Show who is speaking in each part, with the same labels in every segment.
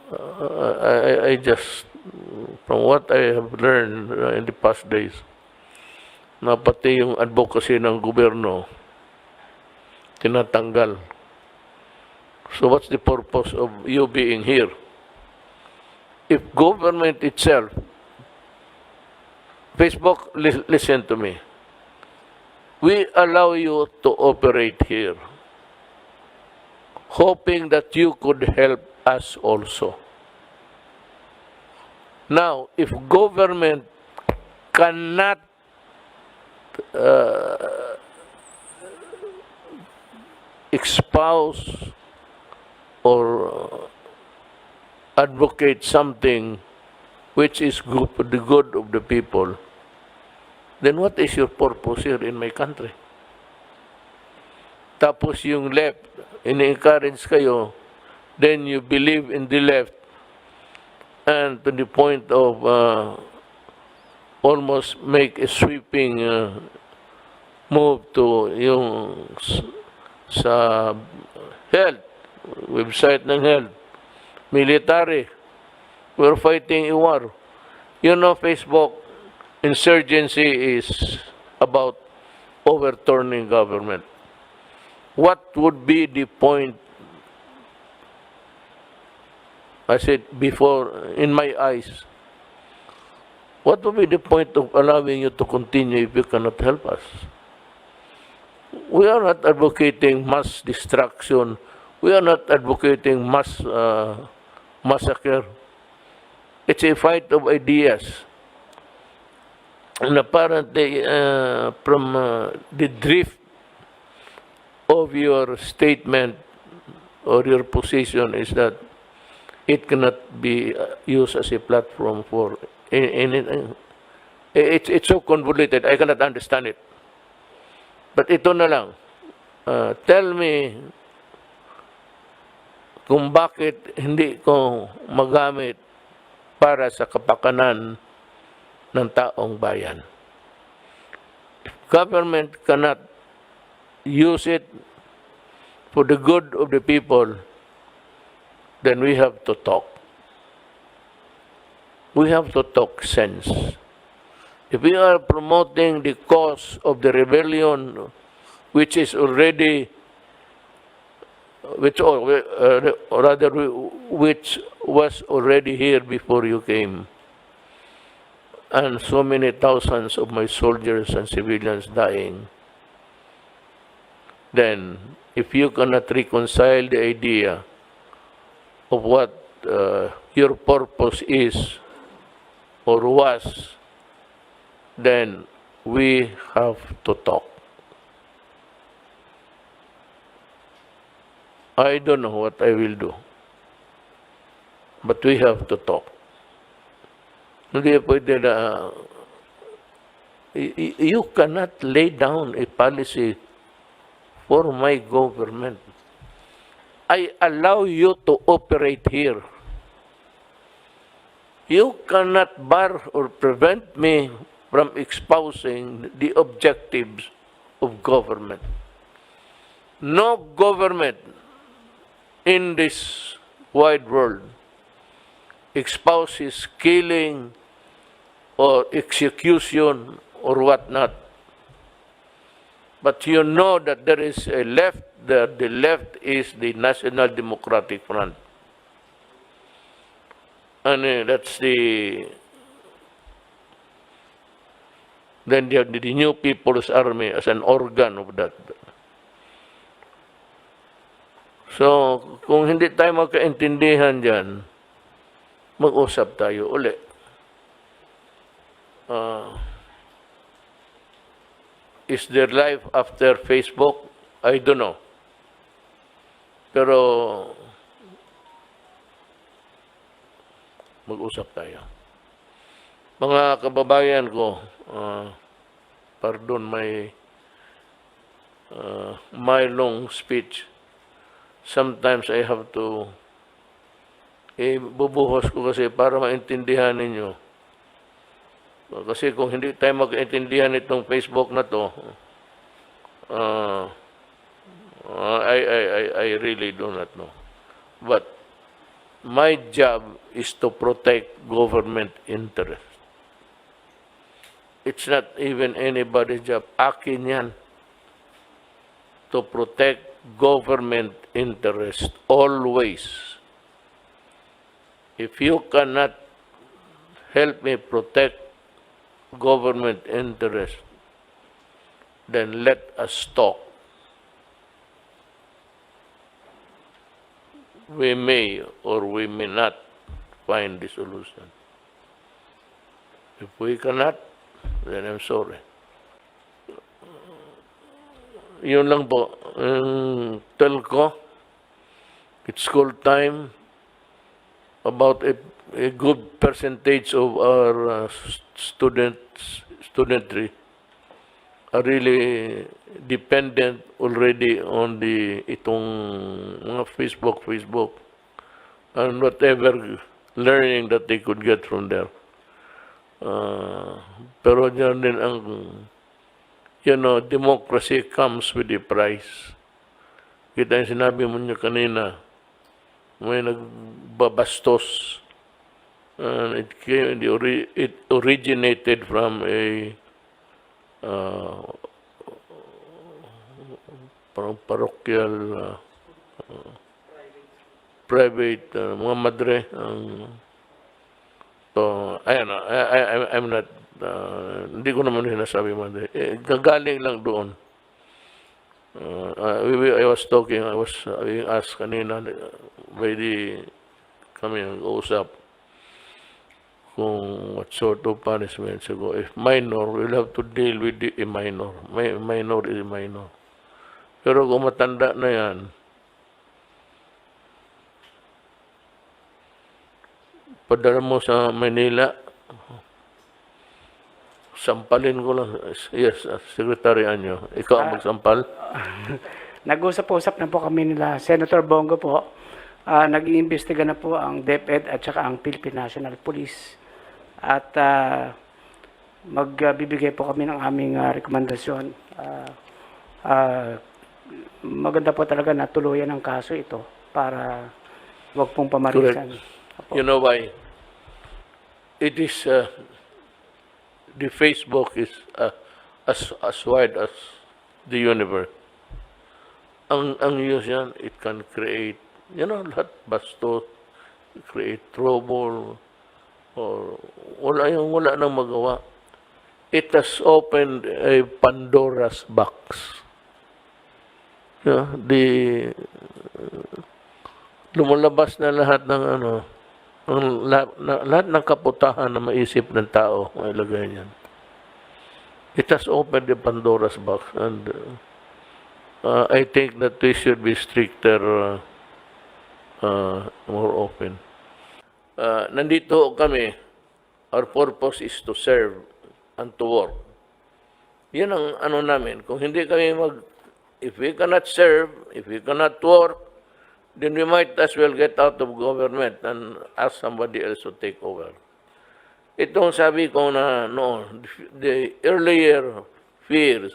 Speaker 1: I just, from what I have learned in the past days, na pati yung advocacy ng gobyerno, tinatanggal. So what's the purpose of you being here? If government itself, Facebook, listen to me. We allow you to operate here, hoping that you could help us also. Now, if government cannot espouse or advocate something which is good for the good of the people, then what is your purpose here in my country? Tapos yung left, ini-encourage kayo, then you believe in the left, and to the point of almost make a sweeping move to yung sa health, website ng health, military, we're fighting a war. You know, Facebook, insurgency is about overturning government. What would be the point? I said before, in my eyes, what would be the point of allowing you to continue if you cannot help us? We are not advocating mass destruction. We are not advocating mass massacre. It's a fight of ideas. And apparently, from the drift of your statement or your position is that it cannot be used as a platform for anything. It's so convoluted, I cannot understand it. But ito na lang, tell me kung bakit hindi ko magamit para sa kapakanan ng taong bayan. If government cannot use it for the good of the people, then we have to talk. We have to talk sense. If we are promoting the cause of the rebellion, which is already, which was already here before you came, and so many thousands of my soldiers and civilians dying, then if you cannot reconcile the idea of what your purpose is or was, then we have to talk. I don't know what I will do, but we have to talk. Hindi pwede na, you cannot lay down a policy for my government. I allow you to operate here. You cannot bar or prevent me from espousing the objectives of government. No government in this wide world espouses killing or execution or whatnot. But you know that there is a left, that the left is the National Democratic Front. And that's the, then you have the New People's Army as an organ of that. So, kung hindi tayo magkaintindihan dyan, mag-usap tayo uli. Is there life after Facebook? I don't know. Pero, mag-usap tayo. Mga kababayan ko, pardon my long speech. Sometimes I have to bubuhos ko kasi para maintindihan ninyo. Kasi kung hindi tayo mag-intindihan itong Facebook na to, I really do not know. But my job is to protect government interest. It's not even anybody's job. Akin yan. To protect government interest always. If you cannot help me protect government interest, then let us talk. We may or we may not find the solution. If we cannot, then I'm sorry. Yun lang po. Telco, it's school time. About a good percentage of our studentry are really dependent already on itong mga Facebook, and whatever learning that they could get from there. Pero dyan din ang, democracy comes with a price. Kita yung sinabi mo niya kanina, may nagbabastos. And it originated from a parang parochial private mga madre I'm not hindi ko naman sinasabi madre gagaling lang doon. I was being asked kanina by kami nag-uusap kung what sort of punishment go. If minor, we'll have to deal with a minor. Minor is a minor. Pero kung matanda na yan, padala mo sa Manila, sampalin ko lang. Yes, Secretary Anyo. Ikaw ang magsampal?
Speaker 2: Nag-usap-usap na po kami nila. Senator Bongo po. Nag-iimbestiga na po ang DepEd at saka ang Philippine National Police. At magbibigay po kami ng aming rekomendasyon. Maganda po talaga na tuluyan ang kaso ito para wag pong pamarisan.
Speaker 1: You know why? It is, the Facebook is as wide as the universe. Ang use yan, it can create, lahat bastos, create trouble, or wala nang magawa. It has opened a Pandora's box. Lumalabas na lahat ng lahat ng kaputahan na maisip ng tao ay lagay niyan. It has opened the Pandora's box, and I think that we should be stricter, more open. Nandito kami, our purpose is to serve and to work. Yan ang namin. Kung hindi kami if we cannot serve, if we cannot work, then we might as well get out of government and ask somebody else to take over. Itong sabi ko na the earlier fears,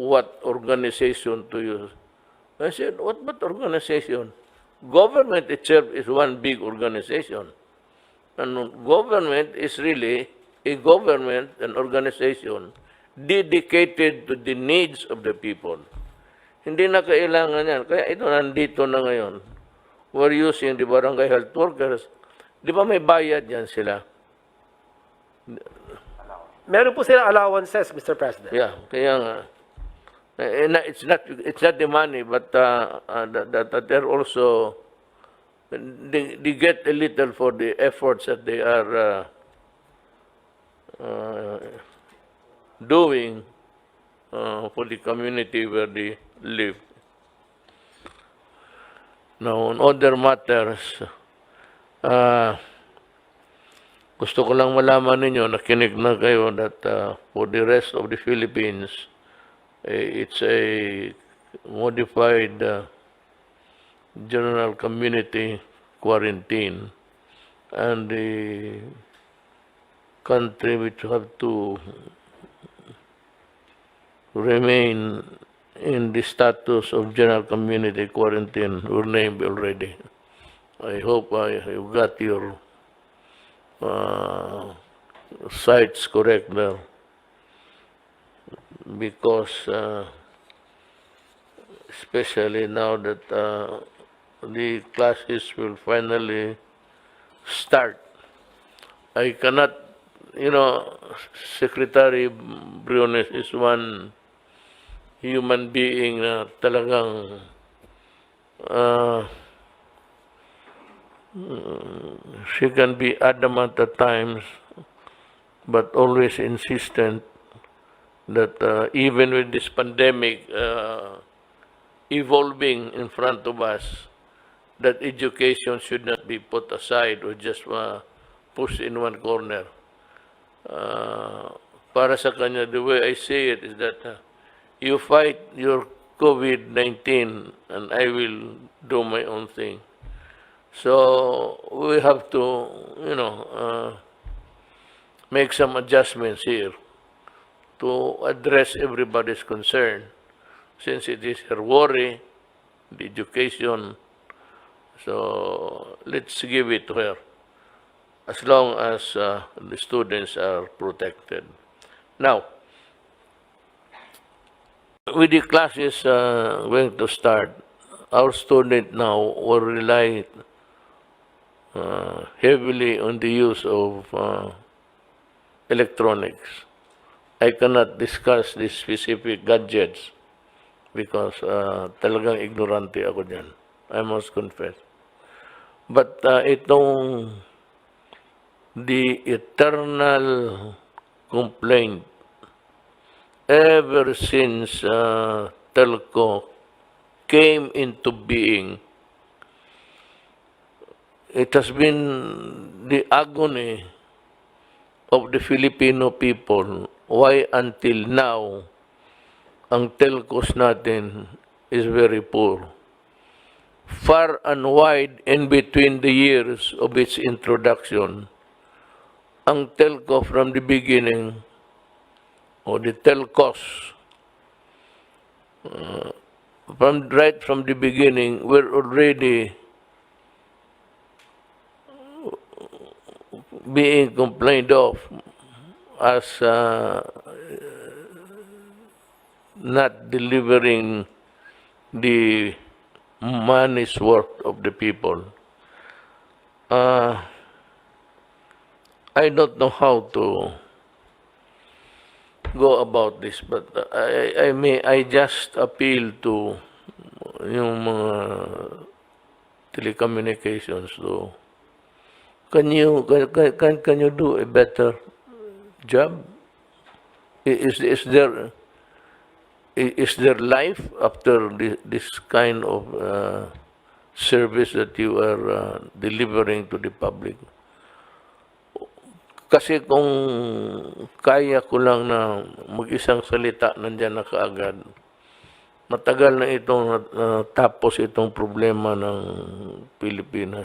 Speaker 1: what organization to use. I said, what organization? Government itself is one big organization. And government is really a government, an organization, dedicated to the needs of the people. Hindi na kailangan yan. Kaya ito nandito na ngayon. We're using the barangay health workers. Di ba may bayad yan sila?
Speaker 3: Meron po silang allowances, Mr. President.
Speaker 1: Yeah, kaya nga. It's not the money, but that they're also they get a little for the efforts that they are doing for the community where they live. Now, on other matters, gusto ko lang malaman ninyo, nakinig na kayo that for the rest of the Philippines, it's a modified general community quarantine, and the country which have to remain in the status of general community quarantine were named already. I hope you got your sites correct there, because especially now that the classes will finally start. I cannot, Secretary Briones is one human being na talagang she can be adamant at times, but always insistent that even with this pandemic evolving in front of us, that education should not be put aside or just pushed in one corner. Para sa kanya, the way I see it is that you fight your COVID-19 and I will do my own thing. So we have to, make some adjustments here to address everybody's concern, since it is her worry, the education. So let's give it to her, as long as the students are protected. Now, with the classes going to start, our students now will rely heavily on the use of electronics. I cannot discuss the specific gadgets because talagang ignorante ako dyan. I must confess. But itong the eternal complaint ever since telco came into being, it has been the agony of the Filipino people. Why until now ang telcos natin is very poor? Far and wide in between the years of its introduction, ang telco from the beginning, or the telcos, right from the beginning, were already being complained of as not delivering the money's worth of the people. I don't know how to go about this, but I just appeal to yung mga telecommunications to can you do a better job? Is there life after this kind of service that you are delivering to the public? Kasi kung kaya ko lang na mag-isang salita nandyan na kaagad, matagal na itong tapos itong problema ng Pilipinas.